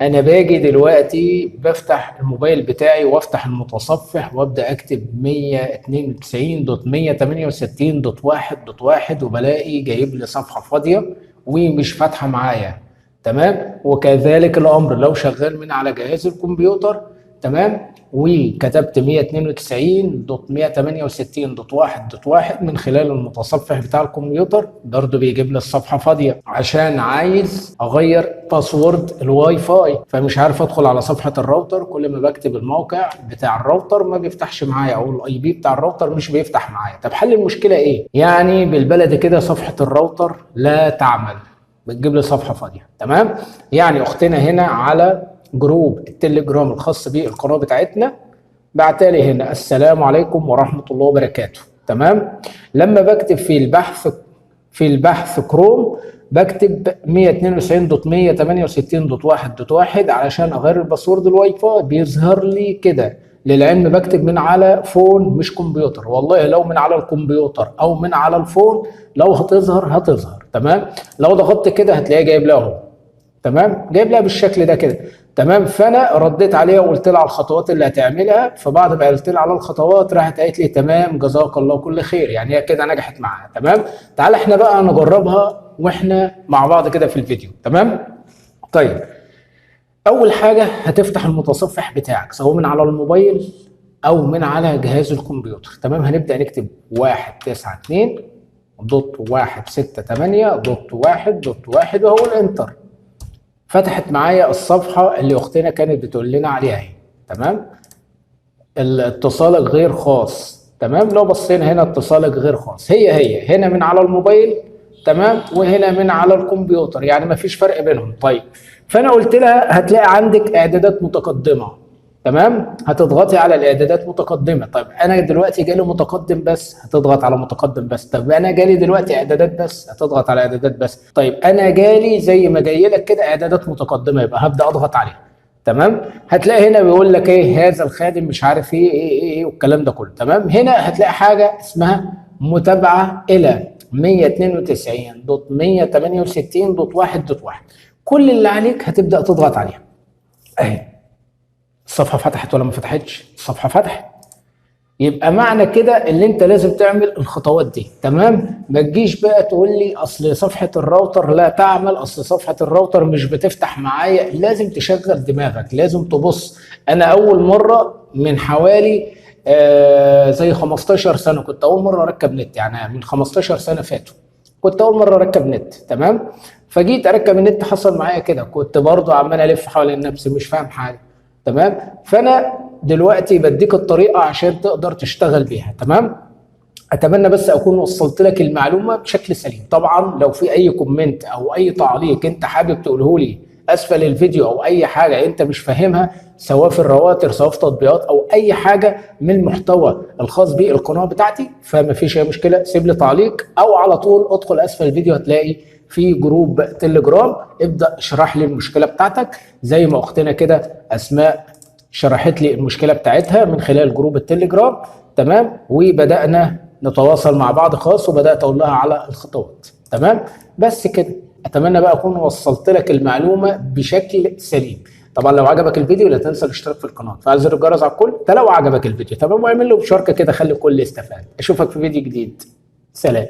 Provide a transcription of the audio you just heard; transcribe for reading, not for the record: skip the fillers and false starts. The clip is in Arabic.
انا باجي دلوقتي بفتح الموبايل بتاعي وافتح المتصفح وابدا اكتب 192.168.1.1 وبلاقي جايب لي صفحه فاضيه ومش فاتحه معايا. تمام. وكذلك الامر لو شغال من على جهاز الكمبيوتر. تمام. وكتبت 192.168.1.1 من خلال المتصفح بتاع الكمبيوتر برضه بيجيب لي الصفحه فاضيه عشان عايز اغير باسورد الواي فاي، فمش عارف ادخل على صفحه الراوتر. كل ما بكتب الموقع بتاع الراوتر ما بيفتحش معايا، او الاي بي بتاع الراوتر مش بيفتح معايا. طب حل المشكله ايه؟ يعني بالبلدي كده صفحه الراوتر لا تعمل، بتجيب لي صفحه فاضيه. تمام. يعني اختنا هنا على جروب التليجرام الخاص بالقناه بتاعتنا بعتلي هنا السلام عليكم ورحمه الله وبركاته. تمام. لما بكتب في البحث كروم بكتب 192.168.1.1 علشان اغير الباسورد الواي فاي بيظهر لي كده. للعلم بكتب من على فون مش كمبيوتر، والله لو من على الكمبيوتر او من على الفون لو هتظهر. تمام. لو ضغطت كده هتلاقيه جايب لها اهو. تمام. جايب لها بالشكل ده كده. تمام. فانا رديت عليها وقلت لها على الخطوات اللي هتعملها، فبعد ما قلت لها على الخطوات راحت قالت لي تمام جزاك الله كل خير، يعني هي كده نجحت معاها. تمام. تعال احنا بقى نجربها واحنا مع بعض كده في الفيديو. تمام. طيب، اول حاجه هتفتح المتصفح بتاعك سواء من على الموبايل او من على جهاز الكمبيوتر. تمام. هنبدا نكتب 192.168.1.1 وهقول انتر. فتحت معايا الصفحه اللي اختنا كانت بتقول لنا عليها اهي. تمام. الاتصالك غير خاص. تمام. لو بصينا هنا اتصالك غير خاص، هي هنا من على الموبايل. تمام. وهنا من على الكمبيوتر، يعني ما فيش فرق بينهم. طيب، فانا قلت لها هتلاقي عندك اعدادات متقدمه. تمام. هتضغطي على الاعدادات متقدمه. طيب انا دلوقتي جالي متقدم بس، هتضغط على متقدم بس. طب انا جالي دلوقتي اعدادات بس، هتضغط على اعدادات بس. طيب انا جالي زي ما جاي لك كده اعدادات متقدمه، يبقى هبدا اضغط عليها. تمام. هتلاقي هنا بيقول لك ايه هذا الخادم مش عارف ايه والكلام ده كله. تمام. هنا هتلاقي حاجه اسمها متابعه الى 192.168.1.1. كل اللي عليك هتبدا تضغط عليها اهي. الصفحه فتحت ولا ما فتحتش؟ الصفحه فتحت. يبقى معنى كده ان انت لازم تعمل الخطوات دي. تمام. ما تجيش بقى تقول لي اصل صفحه الراوتر لا تعمل، اصل صفحه الراوتر مش بتفتح معايا. لازم تشغل دماغك، لازم تبص. انا اول مره من حوالي زي 15 سنه كنت اول مره اركب نت، يعني من 15 سنه فاتوا كنت اول مره اركب نت. تمام. فجيت اركب النت حصل معايا كده، كنت برضو عمال الف حوالين نفسي مش فاهم حاجه. تمام. فانا دلوقتي بديك الطريقه عشان تقدر تشتغل بيها. تمام. اتمنى بس اكون وصلت لك المعلومه بشكل سليم. طبعا لو في اي كومنت او اي تعليق انت حابب تقوله لي اسفل الفيديو، او اي حاجه انت مش فاهمها سواء في الرواتر سواء في تطبيقات او اي حاجه من المحتوى الخاص بالقناه بتاعتي، فما فيش اي مشكله سيب لي تعليق، او على طول ادخل اسفل الفيديو هتلاقي في جروب تليجرام ابدا اشرح لي المشكله بتاعتك زي ما اختنا كده اسماء شرحت لي المشكله بتاعتها من خلال جروب التليجرام. تمام. وبدانا نتواصل مع بعض خاص وبدات اقول لها على الخطوات. تمام. بس كده. اتمنى بقى اكون وصلت لك المعلومه بشكل سليم. طبعا لو عجبك الفيديو لا تنسى الاشتراك في القناه، فعل زر الجرس على الكل ده لو عجبك الفيديو. تمام. واعمل له مشاركه كده خلي الكل يستفاد. اشوفك في فيديو جديد. سلام.